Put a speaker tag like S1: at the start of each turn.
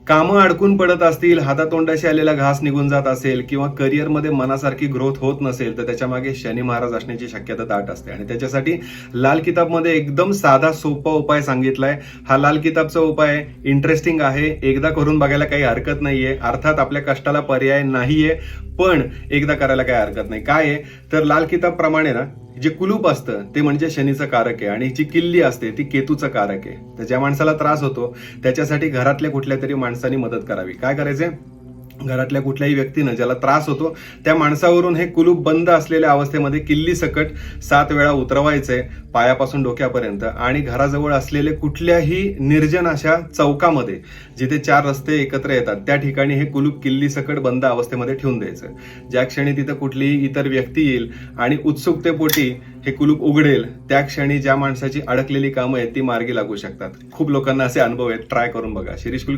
S1: कामं अडकून पडत असतील, हातातोंडाशी आलेला घास निघून जात असेल किंवा करिअरमध्ये मनासारखी ग्रोथ होत नसेल, तर त्याच्या मागे शनी महाराज असण्याची शक्यता दाट असते. आणि त्याच्यासाठी लाल किताबमध्ये एकदम साधा सोपा उपाय सांगितलाय. हा लाल किताबचा उपाय इंटरेस्टिंग आहे, एकदा करून बघायला काही हरकत नाहीये. अर्थात आपल्या कष्टाला पर्याय नाहीये, पण एकदा करायला काही हरकत नाही. काय आहे तर लाल किताब प्रमाणे ना, जे कुलूप असतं ते म्हणजे शनीचं कारक आहे आणि जी किल्ली असते ती केतूचं कारक आहे. तर ज्या माणसाला त्रास होतो त्याच्यासाठी घरातल्या कुठल्या तरी माणसाने मदत करावी. काय करायचंय, घरातल्या कुठल्याही व्यक्तीनं ज्याला त्रास होतो त्या माणसावरून हे कुलूप बंद असलेल्या अवस्थेमध्ये किल्ली सकट 7 वेळा उतरवायचंय, पायापासून डोक्यापर्यंत. आणि घराजवळ असलेले कुठल्याही निर्जन अशा चौकामध्ये जिथे 4 रस्ते एकत्र येतात त्या ठिकाणी हे कुलूप किल्ली सकट बंद अवस्थेमध्ये ठेवून द्यायचं. ज्या क्षणी तिथं कुठलीही इतर व्यक्ती येईल आणि उत्सुकतेपोटी हे कुलूप उघडेल, त्या क्षणी ज्या माणसाची अडकलेली कामं आहेत ती मार्गी लागू शकतात. खूप लोकांना असे अनुभव आहेत, ट्राय करून बघा. शिरीष कुलकर्णी